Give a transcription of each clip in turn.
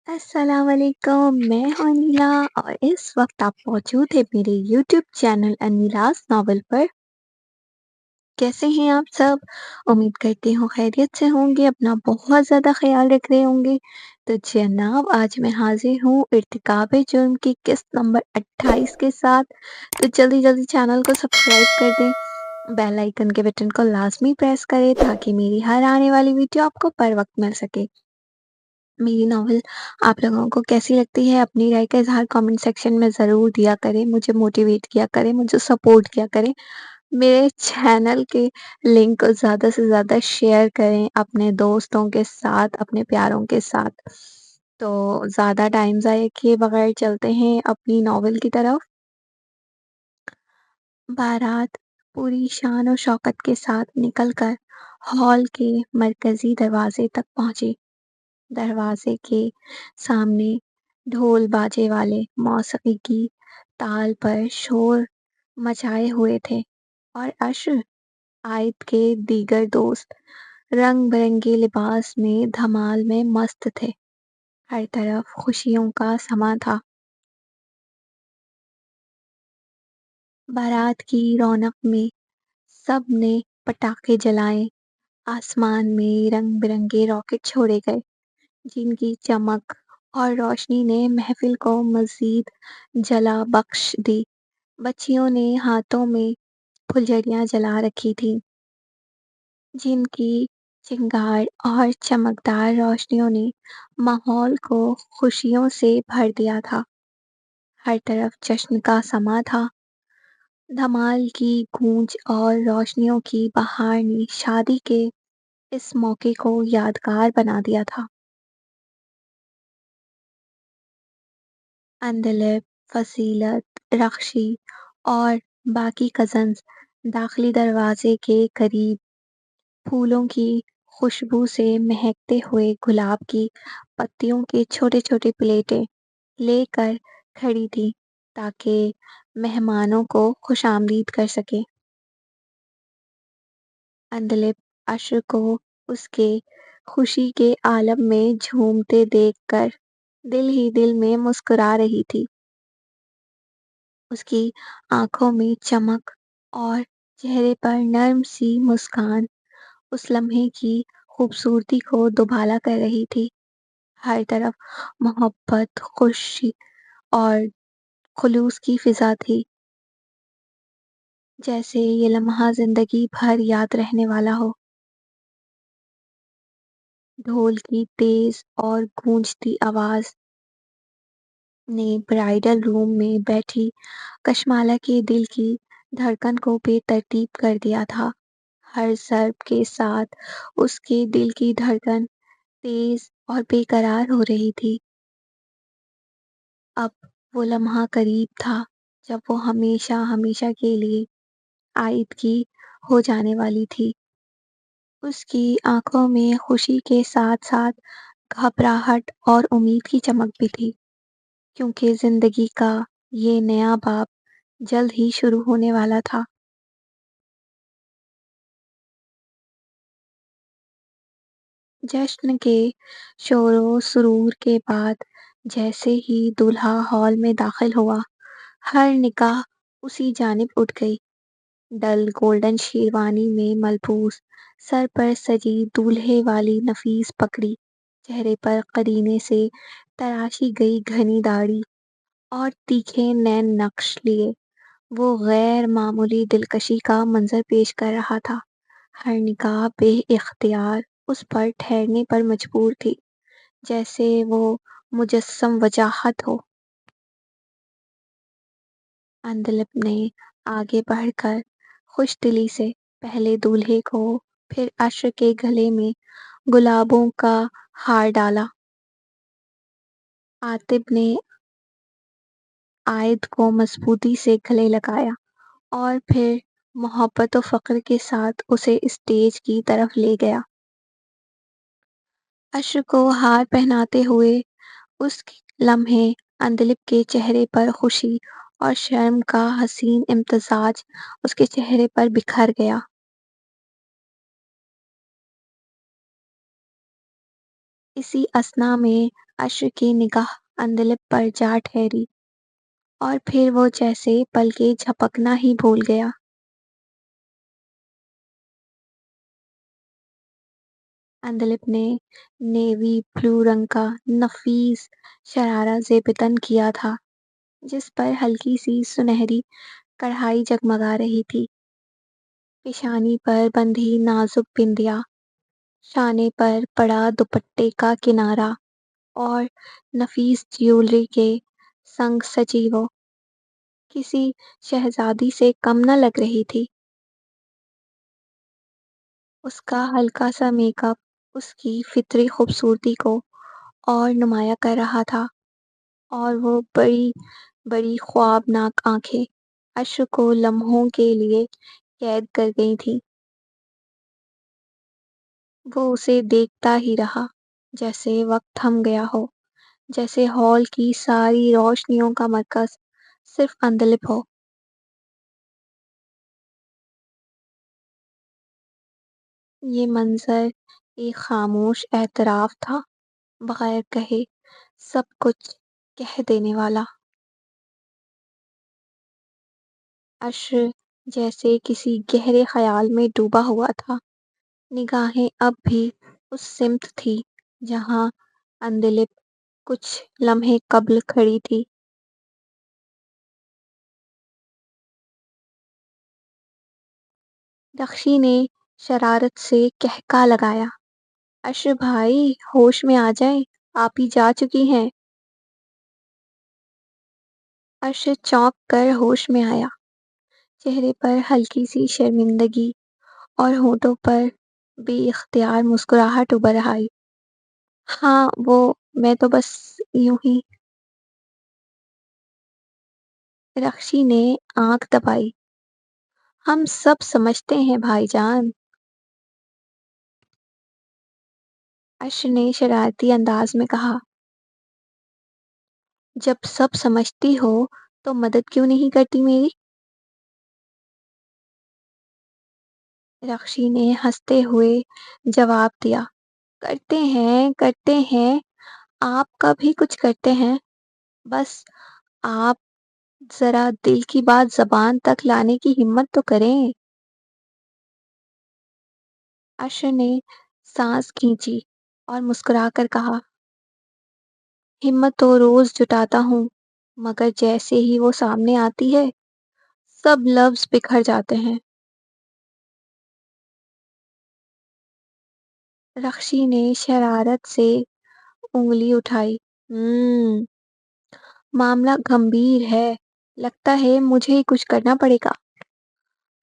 السلام علیکم، میں ہوں انیلا اور اس وقت آپ موجود ہیں میرے یوٹیوب چینل انیلاز ناول پر۔ کیسے ہیں آپ سب؟ امید کرتی ہوں خیریت سے ہوں گے، اپنا بہت زیادہ خیال رکھ رہے ہوں گے۔ تو جناب آج میں حاضر ہوں ارتکاب جرم کی قسط نمبر 28 کے ساتھ۔ تو جلدی جلدی چینل کو سبسکرائب کر دیں، بیل آئیکن کے بٹن کو لازمی پریس کریں تاکہ میری ہر آنے والی ویڈیو آپ کو پر وقت مل سکے۔ میری ناول آپ لوگوں کو کیسی لگتی ہے اپنی رائے کا اظہار کامنٹ سیکشن میں ضرور دیا کریں، مجھے موٹیویٹ کیا کریں، مجھے سپورٹ کیا کریں۔ میرے چینل کے لنک کو زیادہ سے زیادہ شیئر کریں اپنے دوستوں کے ساتھ، اپنے پیاروں کے ساتھ۔ تو زیادہ ٹائم ضائع کیے بغیر چلتے ہیں اپنی ناول کی طرف۔ بارات پوری شان و شوکت کے ساتھ نکل کر ہال کے مرکزی دروازے تک پہنچی۔ دروازے کے سامنے ڈھول باجے والے موسیقی کی تال پر شور مچائے ہوئے تھے اور عشر عائد کے دیگر دوست رنگ برنگے لباس میں دھمال میں مست تھے۔ ہر طرف خوشیوں کا سما تھا۔ بارات کی رونق میں سب نے پٹاخے جلائے، آسمان میں رنگ برنگے راکٹ چھوڑے گئے جن کی چمک اور روشنی نے محفل کو مزید جلا بخش دی۔ بچیوں نے ہاتھوں میں پھلجھڑیاں جلا رکھی تھیں جن کی چنگار اور چمکدار روشنیوں نے ماحول کو خوشیوں سے بھر دیا تھا۔ ہر طرف جشن کا سما تھا۔ دھمال کی گونج اور روشنیوں کی بہار نے شادی کے اس موقع کو یادگار بنا دیا تھا۔ اندلب، فصیلت، رخشی اور باقی کزنز داخلی دروازے کے قریب پھولوں کی خوشبو سے مہکتے ہوئے گلاب کی پتیوں کے چھوٹے چھوٹے پلیٹیں لے کر کھڑی تھی تاکہ مہمانوں کو خوش آمدید کر سکے۔ اندلب عشر کو اس کے خوشی کے عالم میں جھومتے دیکھ کر دل ہی دل میں مسکرا رہی تھی۔ اس کی آنکھوں میں چمک اور چہرے پر نرم سی مسکان اس لمحے کی خوبصورتی کو دوبالا کر رہی تھی۔ ہر طرف محبت، خوشی اور خلوص کی فضا تھی، جیسے یہ لمحہ زندگی بھر یاد رہنے والا ہو۔ ڈھول کی تیز اور گونجتی آواز نے برائڈل روم میں بیٹھی کشمالہ کے دل کی دھڑکن کو بے ترتیب کر دیا تھا۔ ہر ضرب کے ساتھ اس کے دل کی دھڑکن تیز اور بے قرار ہو رہی تھی۔ اب وہ لمحہ قریب تھا جب وہ ہمیشہ ہمیشہ کے لیے عائد کی ہو جانے والی تھی۔ اس کی آنکھوں میں خوشی کے ساتھ ساتھ گھبراہٹ اور امید کی چمک بھی تھی، کیونکہ زندگی کا یہ نیا باب جلد ہی شروع ہونے والا تھا۔ جشن کے شور و سرور کے بعد جیسے ہی دولہا ہال میں داخل ہوا، ہر نگاہ اسی جانب اٹھ گئی۔ ڈل گولڈن شیروانی میں ملبوس، سر پر سجی دولہے والی نفیس پگڑی، چہرے پر قرینے سے تراشی گئی گھنی داڑھی اور تیکھے نین نقش لیے وہ غیر معمولی دلکشی کا منظر پیش کر رہا تھا۔ ہر نگاہ بے اختیار اس پر ٹھہرنے پر مجبور تھی، جیسے وہ مجسم وجاہت ہو۔ اندلب نے آگے بڑھ کر خوش دلی سے پہلے دولہے کو پھر عشر کے گلے میں گلابوں کا ہار ڈالا۔ عاطب نے عائد کو مضبوطی سے گلے لگایا اور پھر محبت و فخر کے ساتھ اسے اسٹیج کی طرف لے گیا۔ عشر کو ہار پہناتے ہوئے اس لمحے اندلب کے چہرے پر خوشی اور شرم کا حسین امتزاج اس کے چہرے پر بکھر گیا۔ اسی اثنا میں اشر کی نگاہ اندلب پر جا ٹھہری اور پھر وہ جیسے پلکیں جھپکنا ہی بھول گیا۔ اندلب نے نیوی بلو رنگ کا نفیس شرارہ زیب تن کیا تھا جس پر ہلکی سی سنہری کڑھائی جگمگا رہی تھی۔ پیشانی پر بندھی نازک بندیا، شانے پر پڑا دوپٹے کا کنارہ اور نفیس جیولری کے سنگ سجی وہ کسی شہزادی سے کم نہ لگ رہی تھی۔ اس کا ہلکا سا میک اپ اس کی فطری خوبصورتی کو اور نمایاں کر رہا تھا، اور وہ بڑی بڑی خوابناک آنکھیں اشر کو لمحوں کے لیے قید کر گئی تھیں۔ وہ اسے دیکھتا ہی رہا، جیسے وقت تھم گیا ہو، جیسے ہال کی ساری روشنیوں کا مرکز صرف اندلب ہو۔ یہ منظر ایک خاموش اعتراف تھا، بغیر کہے سب کچھ کہہ دینے والا۔ اشر جیسے کسی گہرے خیال میں ڈوبا ہوا تھا، نگاہیں اب بھی اس سمت تھی جہاں اندلب کچھ لمحے قبل کھڑی تھی۔ رخشی نے شرارت سے کہکا لگایا، اشر بھائی ہوش میں آ جائیں، آپ ہی جا چکی ہیں۔ اشر چونک کر ہوش میں آیا، چہرے پر ہلکی سی شرمندگی اور ہونٹوں پر بے اختیار مسکراہٹ ابھر آئی۔ ہاں وہ، میں تو بس یوں ہی۔ رخشی نے آنکھ دبائی، ہم سب سمجھتے ہیں بھائی جان۔ اشر نے شرارتی انداز میں کہا، جب سب سمجھتی ہو تو مدد کیوں نہیں کرتی میری؟ رخشی نے ہنستے ہوئے جواب دیا، کرتے ہیں، آپ کا بھی کچھ کرتے ہیں، بس آپ ذرا دل کی بات زبان تک لانے کی ہمت تو کریں۔ اشر نے سانس کھینچی اور مسکرا کر کہا، ہمت تو روز جٹاتا ہوں، مگر جیسے ہی وہ سامنے آتی ہے سب لفظ بکھر جاتے ہیں۔ رخشی نے شرارت سے انگلی اٹھائی، معاملہ گمبھیر ہے، لگتا ہے مجھے ہی کچھ کرنا پڑے گا۔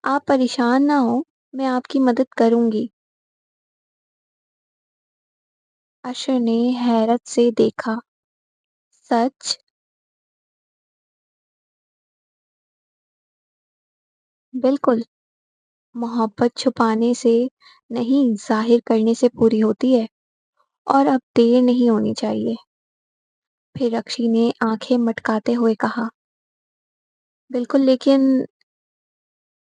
آپ پریشان نہ ہو، میں آپ کی مدد کروں گی۔ اشر نے حیرت سے دیکھا، سچ؟ بالکل، محبت چھپانے سے نہیں ظاہر کرنے سے پوری ہوتی ہے، اور اب دیر نہیں ہونی چاہیے۔ پھر رخشی نے آنکھیں مٹکاتے ہوئے کہا، بالکل، لیکن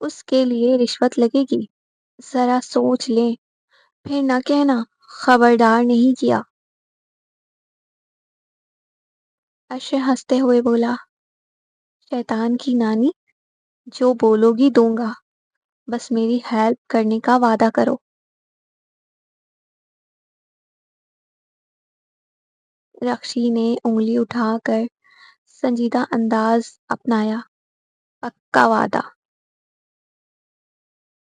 اس کے لیے رشوت لگے گی، ذرا سوچ لیں، پھر نہ کہنا خبردار نہیں کیا۔ اشر ہنستے ہوئے بولا، شیطان کی نانی، جو بولو گی دوں گا، بس میری ہیلپ کرنے کا وعدہ کرو۔ رخشی نے انگلی اٹھا کر سنجیدہ انداز اپنایا، پکا وعدہ۔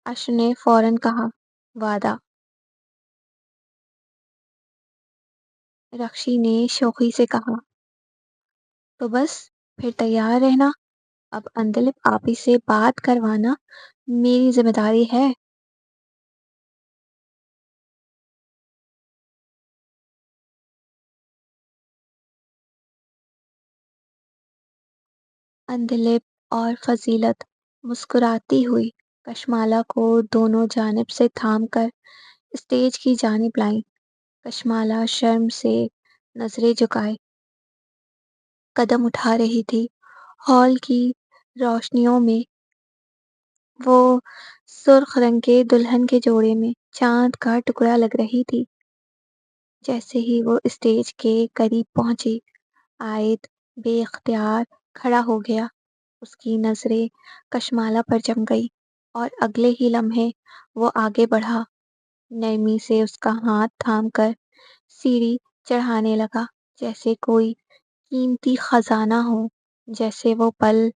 اشر نے فوراً کہا، وعدہ۔ رخشی نے شوخی سے کہا، تو بس پھر تیار رہنا، اب اندلب آپی سے بات کروانا میری ذمہ داری ہے۔ اندلب اور فضیلت مسکراتی ہوئی کشمالہ کو دونوں جانب سے تھام کر اسٹیج کی جانب لائیں۔ کشمالہ شرم سے نظریں جھکائے قدم اٹھا رہی تھی، ہال کی روشنیوں میں وہ سرخ رنگ کے دلہن کے جوڑے میں چاند کا ٹکڑا لگ رہی تھی۔ جیسے ہی وہ اسٹیج کے قریب پہنچی، عائد بے اختیار کھڑا ہو گیا۔ اس کی نظریں کشمالہ پر جم گئی اور اگلے ہی لمحے وہ آگے بڑھا، نرمی سے اس کا ہاتھ تھام کر سیڑھی چڑھانے لگا، جیسے کوئی قیمتی خزانہ ہو، جیسے وہ پل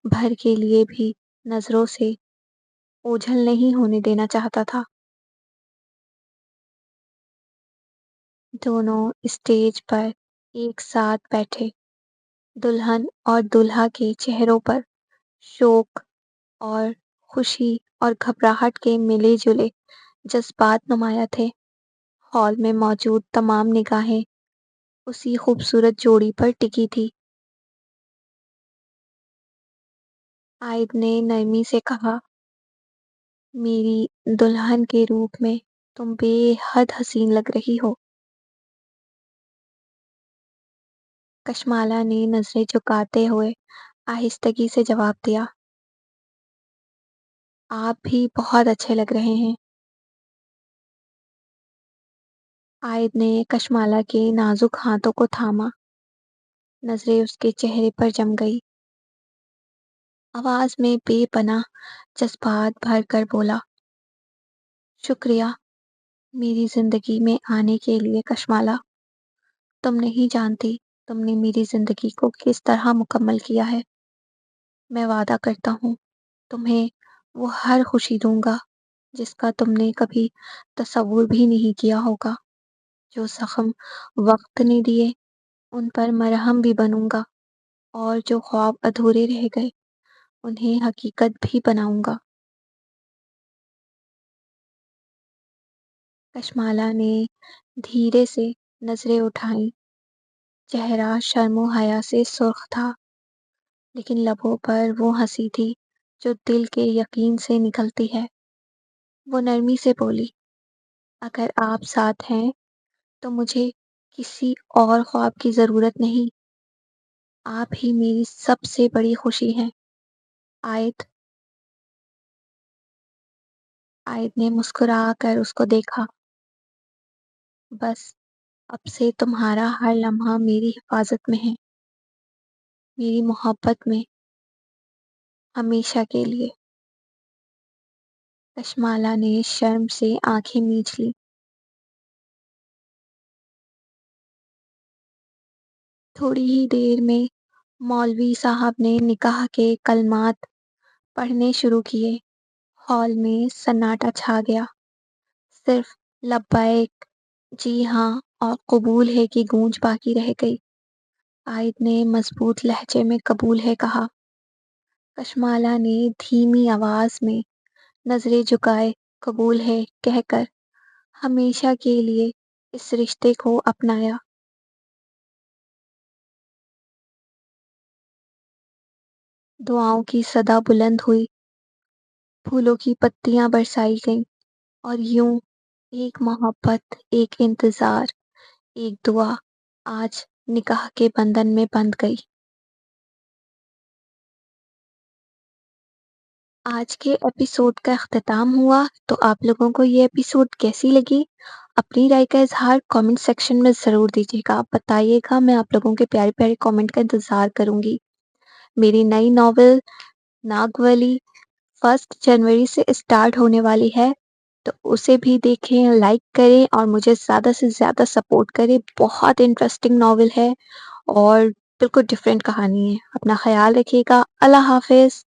بھر کے لیے بھی نظروں سے اوجھل نہیں ہونے دینا چاہتا تھا۔ دونوں اسٹیج پر ایک ساتھ بیٹھے، دلہن اور دولہا کے چہروں پر شوق اور خوشی اور گھبراہٹ کے ملے جلے جذبات نمایاں تھے۔ ہال میں موجود تمام نگاہیں اسی خوبصورت جوڑی پر ٹکی تھی۔ عائد نے نرمی سے کہا، میری دلہن کے روپ میں تم بے حد حسین لگ رہی ہو۔ کشمالہ نے نظریں جھکاتے ہوئے آہستگی سے جواب دیا، آپ بھی بہت اچھے لگ رہے ہیں۔ عائد نے کشمالہ کے نازک ہاتھوں کو تھاما، نظریں اس کے چہرے پر جم گئی۔ آواز میں بے پناہ جذبات بھر کر بولا، شکریہ میری زندگی میں آنے کے لیے کشمالہ۔ تم نہیں جانتی تم نے میری زندگی کو کس طرح مکمل کیا ہے۔ میں وعدہ کرتا ہوں تمہیں وہ ہر خوشی دوں گا جس کا تم نے کبھی تصور بھی نہیں کیا ہوگا۔ جو زخم وقت نے دیے ان پر مرہم بھی بنوں گا، اور جو خواب ادھورے رہ گئے انہیں حقیقت بھی بناؤں گا۔ کشمالہ نے دھیرے سے نظریں اٹھائیں، چہرہ شرم و حیا سے سرخ تھا، لیکن لبوں پر وہ ہنسی تھی جو دل کے یقین سے نکلتی ہے۔ وہ نرمی سے بولی، اگر آپ ساتھ ہیں تو مجھے کسی اور خواب کی ضرورت نہیں، آپ ہی میری سب سے بڑی خوشی ہیں۔ عائد عائد نے مسکرا کر اس کو دیکھا، بس اب سے تمہارا ہر لمحہ میری حفاظت میں ہے، میری محبت میں، ہمیشہ کے لیے۔ کشمالہ نے شرم سے آنکھیں میچ لی۔ تھوڑی ہی دیر میں مولوی صاحب نے نکاح کے کلمات پڑھنے شروع کیے۔ ہال میں سناٹا چھا گیا، صرف لبیک، جی ہاں اور قبول ہے کی گونج باقی رہ گئی۔ عائد نے مضبوط لہجے میں قبول ہے کہا۔ کشمالہ نے دھیمی آواز میں نظریں جھکائے قبول ہے کہہ کر ہمیشہ کے لیے اس رشتے کو اپنایا۔ دعاؤں کی صدا بلند ہوئی، پھولوں کی پتیاں برسائی گئیں، اور یوں ایک محبت، ایک انتظار، ایک دعا آج نکاح کے بندھن میں بندھ گئی۔ آج کے ایپیسوڈ کا اختتام ہوا، تو آپ لوگوں کو یہ ایپیسوڈ کیسی لگی؟ اپنی رائے کا اظہار کامنٹ سیکشن میں ضرور دیجیے گا، بتائیے گا، میں آپ لوگوں کے پیارے پیارے کامنٹ کا انتظار کروں گی۔ میری نئی ناول ناگولی 1 جنوری سے اسٹارٹ ہونے والی ہے، تو اسے بھی دیکھیں، لائک کریں اور مجھے زیادہ سے زیادہ سپورٹ کریں۔ بہت انٹرسٹنگ ناول ہے اور بالکل ڈفرینٹ کہانی ہے۔ اپنا خیال رکھیے گا۔ اللہ حافظ۔